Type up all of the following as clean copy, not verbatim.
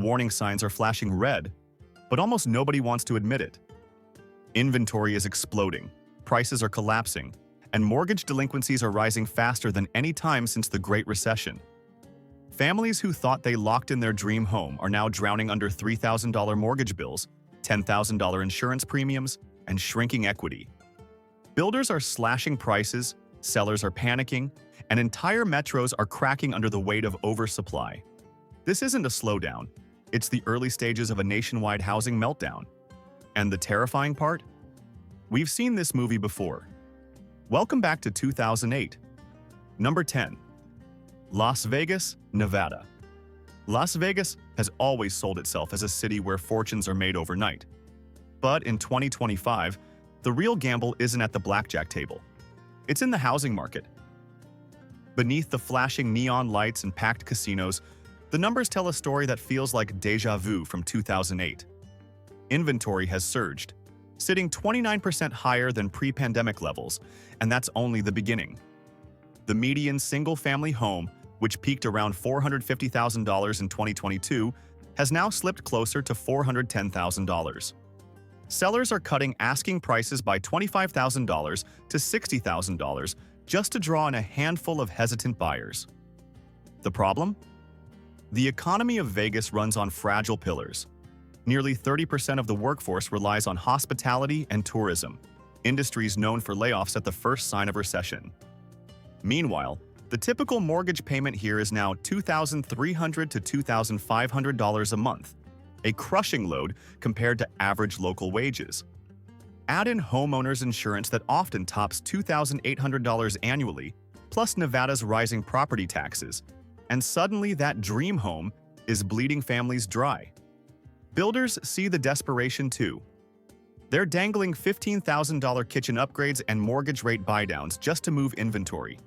warning signs are flashing red, but almost nobody wants to admit it. Inventory is exploding, prices are collapsing, and mortgage delinquencies are rising faster than any time since the Great Recession. Families who thought they locked in their dream home are now drowning under $3,000 mortgage bills, $10,000 insurance premiums, and shrinking equity. Builders are slashing prices, sellers are panicking, and entire metros are cracking under the weight of oversupply. This isn't a slowdown, it's the early stages of a nationwide housing meltdown. And the terrifying part? We've seen this movie before. Welcome back to 2008. Number 10. Las Vegas, Nevada. Las Vegas has always sold itself as a city where fortunes are made overnight. But in 2025, the real gamble isn't at the blackjack table. It's in the housing market. Beneath the flashing neon lights and packed casinos, the numbers tell a story that feels like déjà vu from 2008. Inventory has surged, sitting 29% higher than pre-pandemic levels, and that's only the beginning. The median single-family home, which peaked around $450,000 in 2022, has now slipped closer to $410,000. Sellers are cutting asking prices by $25,000 to $60,000 just to draw in a handful of hesitant buyers. The problem? The economy of Vegas runs on fragile pillars. Nearly 30% of the workforce relies on hospitality and tourism, industries known for layoffs at the first sign of recession. Meanwhile, the typical mortgage payment here is now $2,300 to $2,500 a month, a crushing load compared to average local wages. Add in homeowners insurance that often tops $2,800 annually, plus Nevada's rising property taxes, and suddenly that dream home is bleeding families dry. Builders see the desperation too. They're dangling $15,000 kitchen upgrades and mortgage rate buydowns just to move inventory.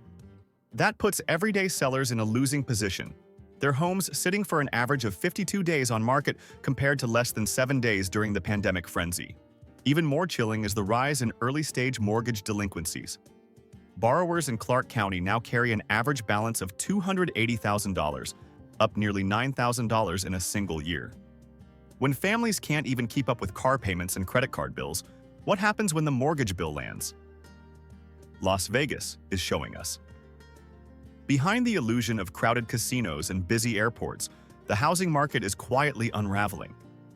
That puts everyday sellers in a losing position, their homes sitting for an average of 52 days on market compared to less than 7 days during the pandemic frenzy. Even more chilling is the rise in early-stage mortgage delinquencies. Borrowers in Clark County now carry an average balance of $280,000, up nearly $9,000 in a single year. When families can't even keep up with car payments and credit card bills, what happens when the mortgage bill lands? Las Vegas is showing us. Behind the illusion of crowded casinos and busy airports, the housing market is quietly unraveling.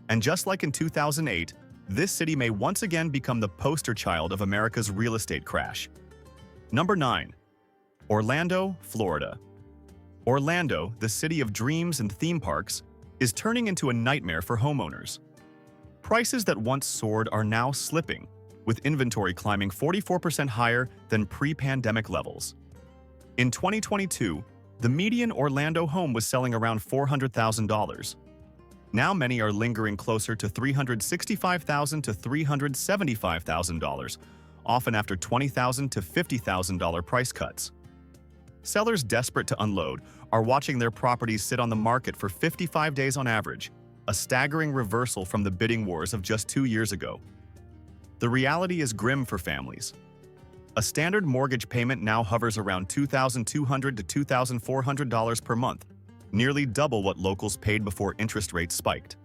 And just like in 2008, this city may once again become the poster child of America's real estate crash. Number 9. Orlando, Florida. Orlando, the city of dreams and theme parks, is turning into a nightmare for homeowners. Prices that once soared are now slipping, with inventory climbing 44% higher than pre-pandemic levels. In 2022, the median Orlando home was selling around $400,000. Now many are lingering closer to $365,000 to $375,000, often after $20,000 to $50,000 price cuts. Sellers desperate to unload are watching their properties sit on the market for 55 days on average, a staggering reversal from the bidding wars of just 2 years ago. The reality is grim for families. A standard mortgage payment now hovers around $2,200 to $2,400 per month, nearly double what locals paid before interest rates spiked.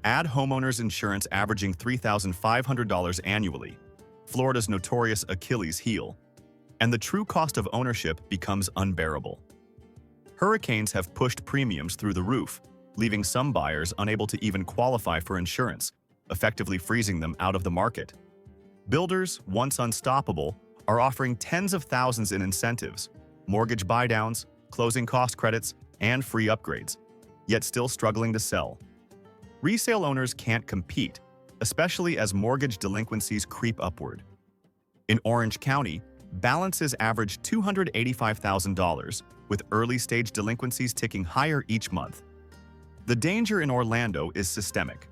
Add homeowners insurance averaging $3,500 annually, Florida's notorious Achilles heel, and the true cost of ownership becomes unbearable. Hurricanes have pushed premiums through the roof, leaving some buyers unable to even qualify for insurance, effectively freezing them out of the market. Builders, once unstoppable, are offering tens of thousands in incentives, mortgage buydowns, closing cost credits, and free upgrades, yet still struggling to sell. Resale owners can't compete, especially as mortgage delinquencies creep upward. In Orange County, balances average $285,000, with early-stage delinquencies ticking higher each month. The danger in Orlando is systemic.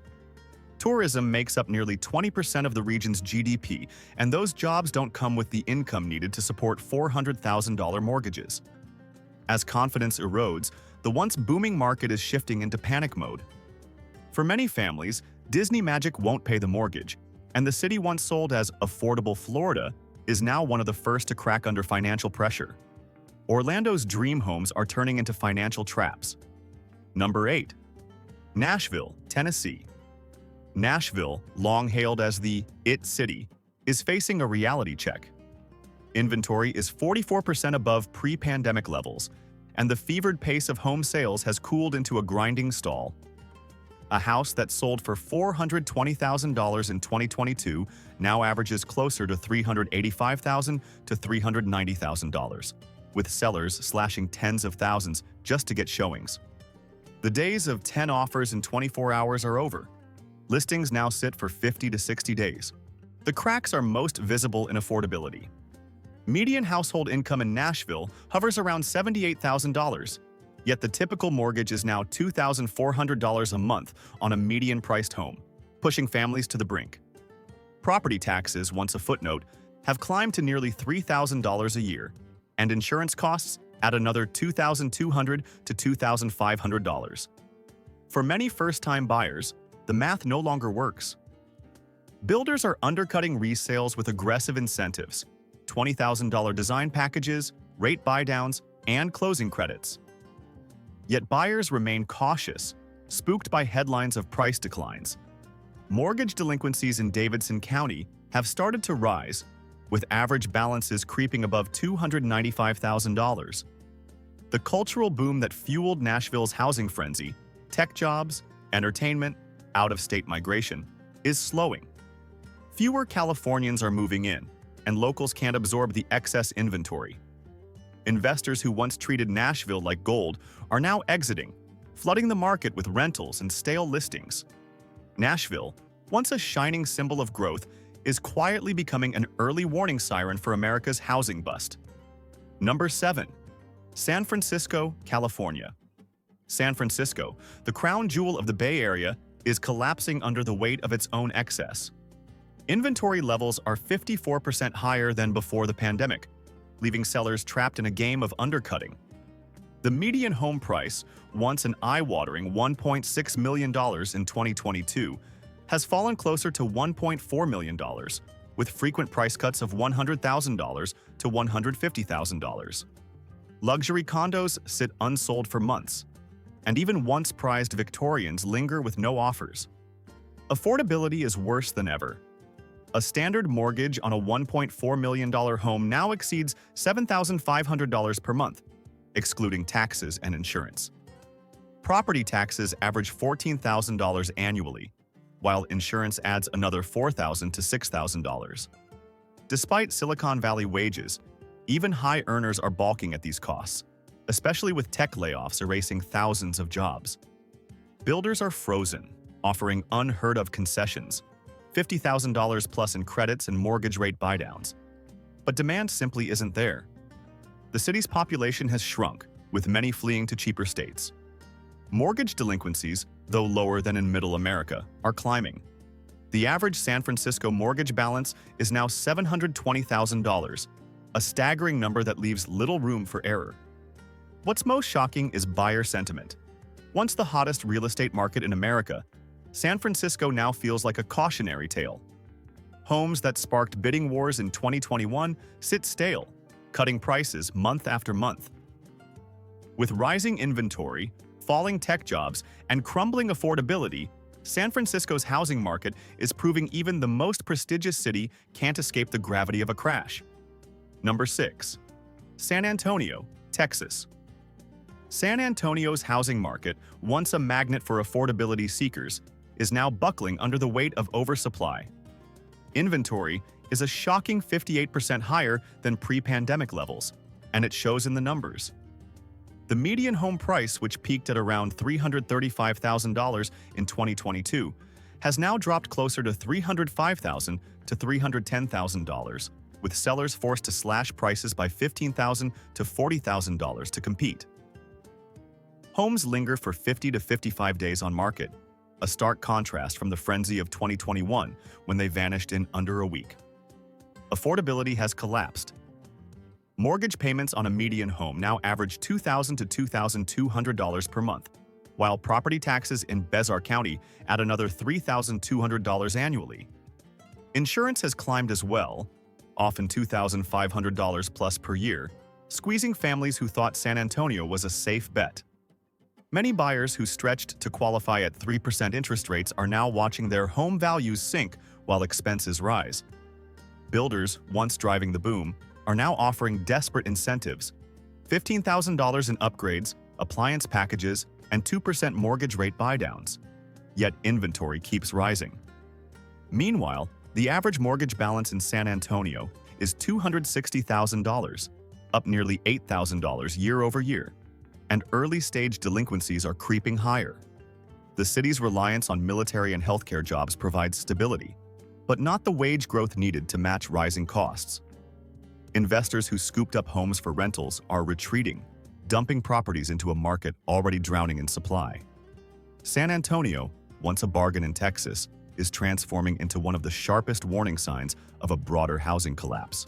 Tourism makes up nearly 20% of the region's GDP, and those jobs don't come with the income needed to support $400,000 mortgages. As confidence erodes, the once booming market is shifting into panic mode. For many families, Disney magic won't pay the mortgage, and the city once sold as affordable Florida is now one of the first to crack under financial pressure. Orlando's dream homes are turning into financial traps. Number 8. Nashville, Tennessee. Nashville, long hailed as the "It City," is facing a reality check. Inventory is 44% above pre-pandemic levels, and the fevered pace of home sales has cooled into a grinding stall. A house that sold for $420,000 in 2022 now averages closer to $385,000 to $390,000, with sellers slashing tens of thousands just to get showings. The days of 10 offers in 24 hours are over. Listings now sit for 50 to 60 days. The cracks are most visible in affordability. Median household income in Nashville hovers around $78,000, yet the typical mortgage is now $2,400 a month on a median-priced home, pushing families to the brink. Property taxes, once a footnote, have climbed to nearly $3,000 a year, and insurance costs add another $2,200 to $2,500. For many first-time buyers, the math no longer works. Builders are undercutting resales with aggressive incentives, $20,000 design packages, rate buydowns, and closing credits. Yet buyers remain cautious, spooked by headlines of price declines. Mortgage delinquencies in Davidson County have started to rise, with average balances creeping above $295,000. The cultural boom that fueled Nashville's housing frenzy, tech jobs, entertainment, out-of-state migration, is slowing. Fewer Californians are moving in, and locals can't absorb the excess inventory. Investors who once treated Nashville like gold are now exiting, flooding the market with rentals and stale listings. Nashville, once a shining symbol of growth, is quietly becoming an early warning siren for America's housing bust. Number 7. San Francisco, California. San Francisco, the crown jewel of the Bay Area, is collapsing under the weight of its own excess. Inventory levels are 54% higher than before the pandemic, leaving sellers trapped in a game of undercutting. The median home price, once an eye-watering $1.6 million in 2022, has fallen closer to $1.4 million, with frequent price cuts of $100,000 to $150,000. Luxury condos sit unsold for months, and even once prized Victorians linger with no offers. Affordability is worse than ever. A standard mortgage on a $1.4 million home now exceeds $7,500 per month, excluding taxes and insurance. Property taxes average $14,000 annually, while insurance adds another $4,000 to $6,000. Despite Silicon Valley wages, even high earners are balking at these costs, especially with tech layoffs erasing thousands of jobs. Builders are frozen, offering unheard-of concessions, $50,000 plus in credits and mortgage rate buydowns. But demand simply isn't there. The city's population has shrunk, with many fleeing to cheaper states. Mortgage delinquencies, though lower than in Middle America, are climbing. The average San Francisco mortgage balance is now $720,000, a staggering number that leaves little room for error. What's most shocking is buyer sentiment. Once the hottest real estate market in America, San Francisco now feels like a cautionary tale. Homes that sparked bidding wars in 2021 sit stale, cutting prices month after month. With rising inventory, falling tech jobs, and crumbling affordability, San Francisco's housing market is proving even the most prestigious city can't escape the gravity of a crash. Number 6. San Antonio, Texas. San Antonio's housing market, once a magnet for affordability seekers, is now buckling under the weight of oversupply. Inventory is a shocking 58% higher than pre-pandemic levels, and it shows in the numbers. The median home price, which peaked at around $335,000 in 2022, has now dropped closer to $305,000 to $310,000, with sellers forced to slash prices by $15,000 to $40,000 to compete. Homes linger for 50 to 55 days on market, a stark contrast from the frenzy of 2021 when they vanished in under a week. Affordability has collapsed. Mortgage payments on a median home now average $2,000 to $2,200 per month, while property taxes in Bezoar County add another $3,200 annually. Insurance has climbed as well, often $2,500 plus per year, squeezing families who thought San Antonio was a safe bet. Many buyers who stretched to qualify at 3% interest rates are now watching their home values sink while expenses rise. Builders, once driving the boom, are now offering desperate incentives: $15,000 in upgrades, appliance packages, and 2% mortgage rate buydowns. Yet inventory keeps rising. Meanwhile, the average mortgage balance in San Antonio is $260,000, up nearly $8,000 year over year, and early-stage delinquencies are creeping higher. The city's reliance on military and healthcare jobs provides stability, but not the wage growth needed to match rising costs. Investors who scooped up homes for rentals are retreating, dumping properties into a market already drowning in supply. San Antonio, once a bargain in Texas, is transforming into one of the sharpest warning signs of a broader housing collapse.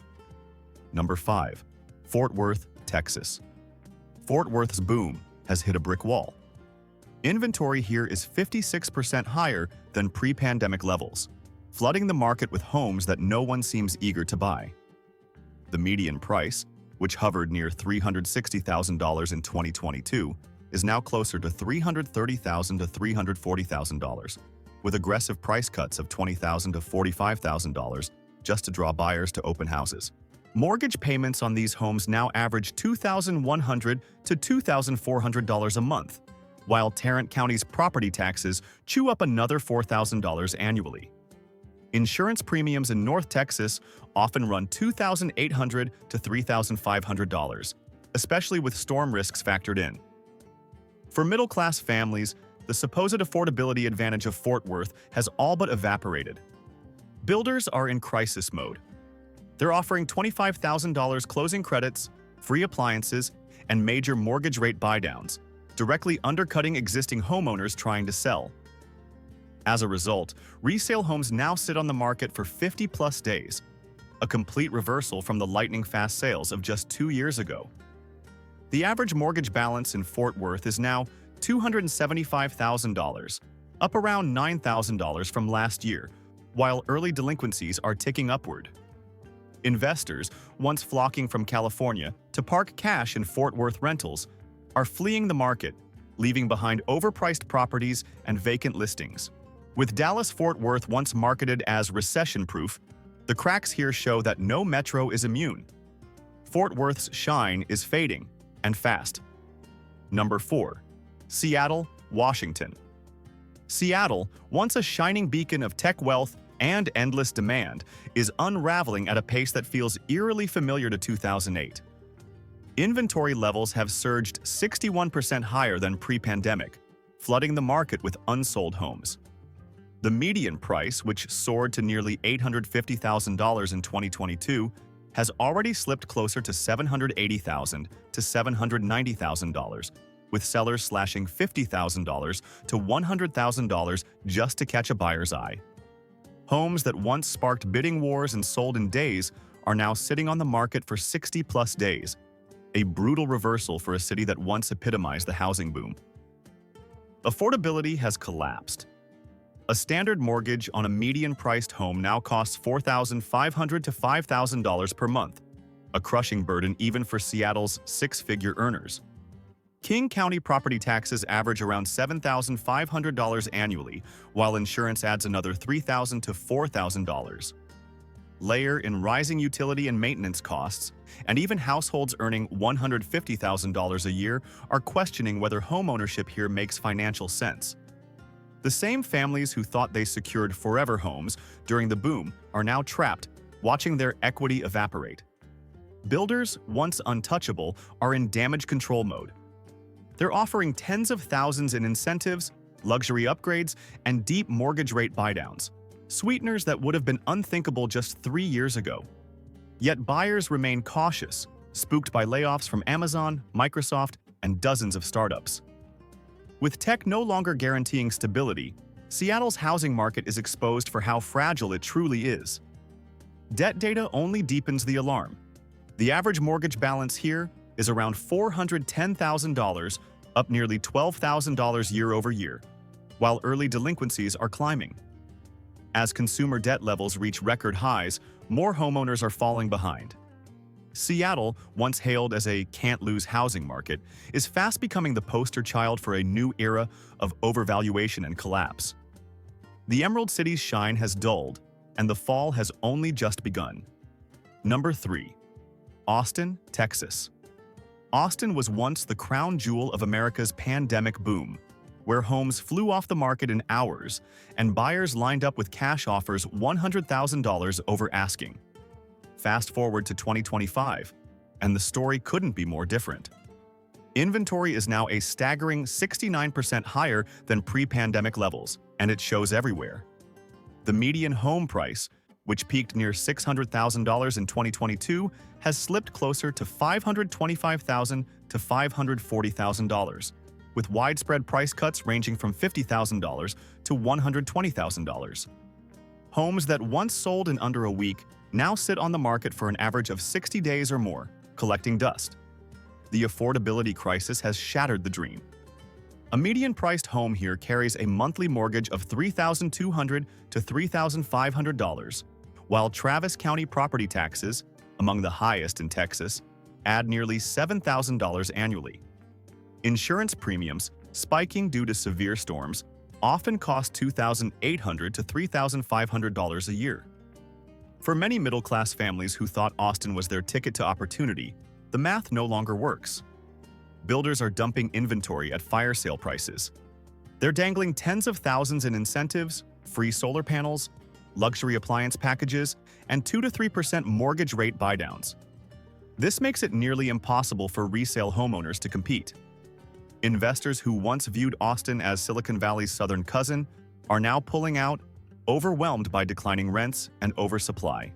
Number 5. Fort Worth, Texas. Fort Worth's boom has hit a brick wall. Inventory here is 56% higher than pre-pandemic levels, flooding the market with homes that no one seems eager to buy. The median price, which hovered near $360,000 in 2022, is now closer to $330,000 to $340,000, with aggressive price cuts of $20,000 to $45,000 just to draw buyers to open houses. Mortgage payments on these homes now average $2,100 to $2,400 a month, while Tarrant County's property taxes chew up another $4,000 annually. Insurance premiums in North Texas often run $2,800 to $3,500, especially with storm risks factored in. For middle-class families, the supposed affordability advantage of Fort Worth has all but evaporated. Builders are in crisis mode. They're offering $25,000 closing credits, free appliances, and major mortgage rate buydowns, directly undercutting existing homeowners trying to sell. As a result, resale homes now sit on the market for 50-plus days, a complete reversal from the lightning-fast sales of just 2 years ago. The average mortgage balance in Fort Worth is now $275,000, up around $9,000 from last year, while early delinquencies are ticking upward. Investors, once flocking from California to park cash in Fort Worth rentals, are fleeing the market, leaving behind overpriced properties and vacant listings. With Dallas-Fort Worth once marketed as recession-proof, the cracks here show that no metro is immune. Fort Worth's shine is fading, and fast. Number 4. Seattle, Washington. Seattle, once a shining beacon of tech wealth and endless demand, is unraveling at a pace that feels eerily familiar to 2008. Inventory levels have surged 61% higher than pre-pandemic, flooding the market with unsold homes. The median price, which soared to nearly $850,000 in 2022, has already slipped closer to $780,000 to $790,000, with sellers slashing $50,000 to $100,000 just to catch a buyer's eye. Homes that once sparked bidding wars and sold in days are now sitting on the market for 60-plus days, a brutal reversal for a city that once epitomized the housing boom. Affordability has collapsed. A standard mortgage on a median-priced home now costs $4,500 to $5,000 per month, a crushing burden even for Seattle's six-figure earners. King County property taxes average around $7,500 annually, while insurance adds another $3,000 to $4,000. Layer in rising utility and maintenance costs, and even households earning $150,000 a year are questioning whether homeownership here makes financial sense. The same families who thought they secured forever homes during the boom are now trapped, watching their equity evaporate. Builders, once untouchable, are in damage control mode. They're offering tens of thousands in incentives, luxury upgrades, and deep mortgage rate buydowns, sweeteners that would have been unthinkable just 3 years ago. Yet buyers remain cautious, spooked by layoffs from Amazon, Microsoft, and dozens of startups. With tech no longer guaranteeing stability, Seattle's housing market is exposed for how fragile it truly is. Debt data only deepens the alarm. The average mortgage balance here is around $410,000, up nearly $12,000 year over year, while early delinquencies are climbing. As consumer debt levels reach record highs, more homeowners are falling behind. Seattle, once hailed as a can't-lose housing market, is fast becoming the poster child for a new era of overvaluation and collapse. The Emerald City's shine has dulled, and the fall has only just begun. Number 3. Austin, Texas. Austin was once the crown jewel of America's pandemic boom, where homes flew off the market in hours and buyers lined up with cash offers $100,000 over asking. Fast forward to 2025, and the story couldn't be more different. Inventory is now a staggering 69% higher than pre-pandemic levels, and it shows everywhere. The median home price, which peaked near $600,000 in 2022, has slipped closer to $525,000 to $540,000, with widespread price cuts ranging from $50,000 to $120,000. Homes that once sold in under a week now sit on the market for an average of 60 days or more, collecting dust. The affordability crisis has shattered the dream. A median-priced home here carries a monthly mortgage of $3,200 to $3,500, while Travis County property taxes, among the highest in Texas, add nearly $7,000 annually. Insurance premiums, spiking due to severe storms, often cost $2,800 to $3,500 a year. For many middle-class families who thought Austin was their ticket to opportunity, the math no longer works. Builders are dumping inventory at fire sale prices. They're dangling tens of thousands in incentives, free solar panels, luxury appliance packages, and 2 to 3% mortgage rate buydowns. This makes it nearly impossible for resale homeowners to compete. Investors who once viewed Austin as Silicon Valley's southern cousin are now pulling out, overwhelmed by declining rents and oversupply.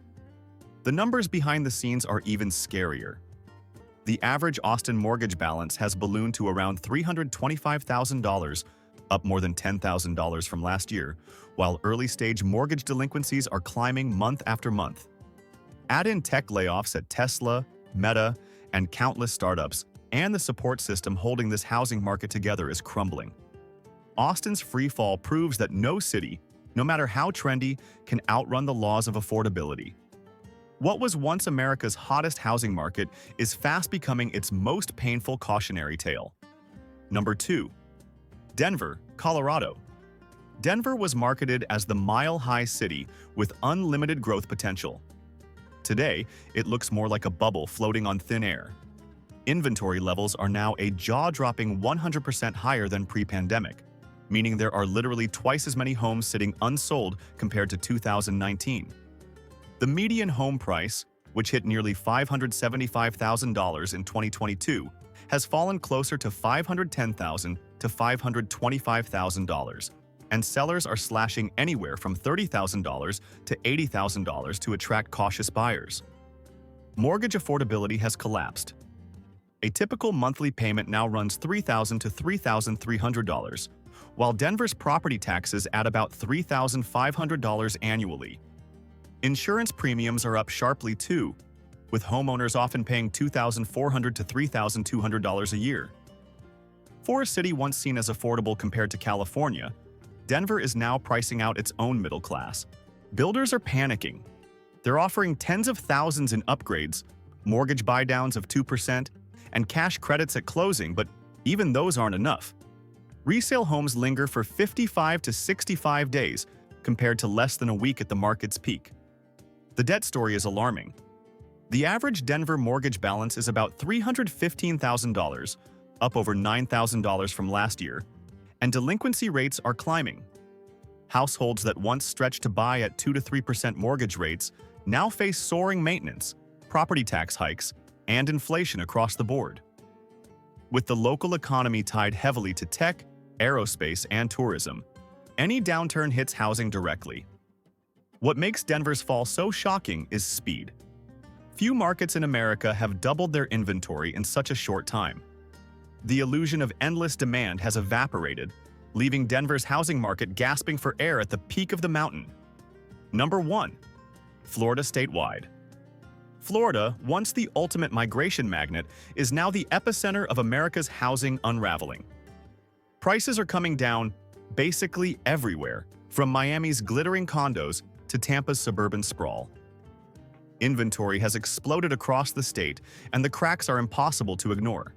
The numbers behind the scenes are even scarier. The average Austin mortgage balance has ballooned to around $325,000, up more than $10,000 from last year, while early-stage mortgage delinquencies are climbing month after month. Add in tech layoffs at Tesla, Meta, and countless startups, and the support system holding this housing market together is crumbling. Austin's free fall proves that no city, no matter how trendy, can outrun the laws of affordability. What was once America's hottest housing market is fast becoming its most painful cautionary tale. Number 2. Denver, Colorado. Denver was marketed as the mile-high city with unlimited growth potential. Today, it looks more like a bubble floating on thin air. Inventory levels are now a jaw-dropping 100% higher than pre-pandemic, meaning there are literally twice as many homes sitting unsold compared to 2019. The median home price, which hit nearly $575,000 in 2022, has fallen closer to $510,000 to $525,000, and sellers are slashing anywhere from $30,000 to $80,000 to attract cautious buyers. Mortgage affordability has collapsed. A typical monthly payment now runs $3,000 to $3,300, while Denver's property taxes add about $3,500 annually. Insurance premiums are up sharply too, with homeowners often paying $2,400 to $3,200 a year. For a city once seen as affordable compared to California, Denver is now pricing out its own middle class. Builders are panicking. They're offering tens of thousands in upgrades, mortgage buydowns of 2%, and cash credits at closing, but even those aren't enough. Resale homes linger for 55 to 65 days, compared to less than a week at the market's peak. The debt story is alarming. The average Denver mortgage balance is about $315,000, up over $9,000 from last year, and delinquency rates are climbing. Households that once stretched to buy at 2 to 3% mortgage rates now face soaring maintenance, property tax hikes, and inflation across the board. With the local economy tied heavily to tech, aerospace, and tourism, any downturn hits housing directly. What makes Denver's fall so shocking is speed. Few markets in America have doubled their inventory in such a short time. The illusion of endless demand has evaporated, leaving Denver's housing market gasping for air at the peak of the mountain. Number 1. Florida statewide. Florida, once the ultimate migration magnet, is now the epicenter of America's housing unraveling. Prices are coming down basically everywhere, from Miami's glittering condos to Tampa's suburban sprawl. Inventory has exploded across the state, and the cracks are impossible to ignore.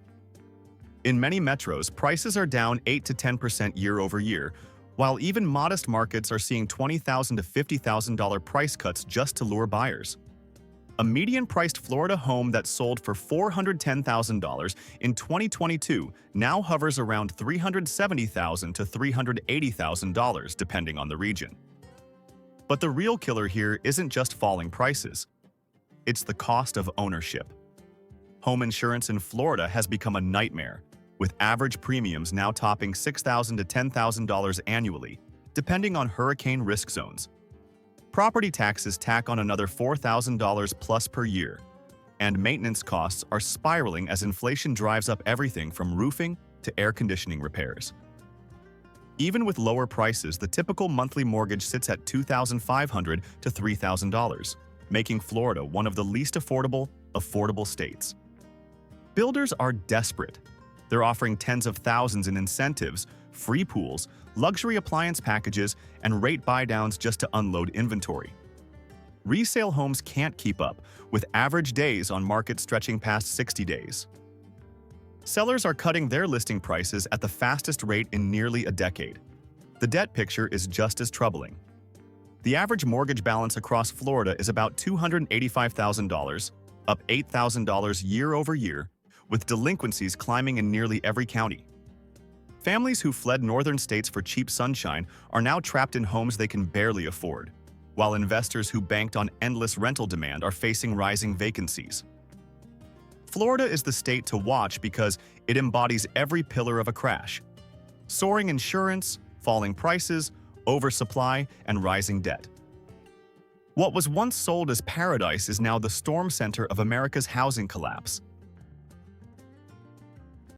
In many metros, prices are down 8 to 10% year over year, while even modest markets are seeing $20,000 to $50,000 price cuts just to lure buyers. A median-priced Florida home that sold for $410,000 in 2022 now hovers around $370,000 to $380,000 depending on the region. But the real killer here isn't just falling prices. It's the cost of ownership. Home insurance in Florida has become a nightmare, with average premiums now topping $6,000 to $10,000 annually, depending on hurricane risk zones. Property taxes tack on another $4,000 plus per year, and maintenance costs are spiraling as inflation drives up everything from roofing to air conditioning repairs. Even with lower prices, the typical monthly mortgage sits at $2,500 to $3,000, making Florida one of the least affordable states. Builders are desperate. They're offering tens of thousands in incentives, free pools, luxury appliance packages, and rate buy-downs just to unload inventory. Resale homes can't keep up, with average days on market stretching past 60 days. Sellers are cutting their listing prices at the fastest rate in nearly a decade. The debt picture is just as troubling. The average mortgage balance across Florida is about $285,000, up $8,000 year over year, with delinquencies climbing in nearly every county. Families who fled northern states for cheap sunshine are now trapped in homes they can barely afford, while investors who banked on endless rental demand are facing rising vacancies. Florida is the state to watch because it embodies every pillar of a crash: soaring insurance, falling prices, oversupply, and rising debt. What was once sold as paradise is now the storm center of America's housing collapse.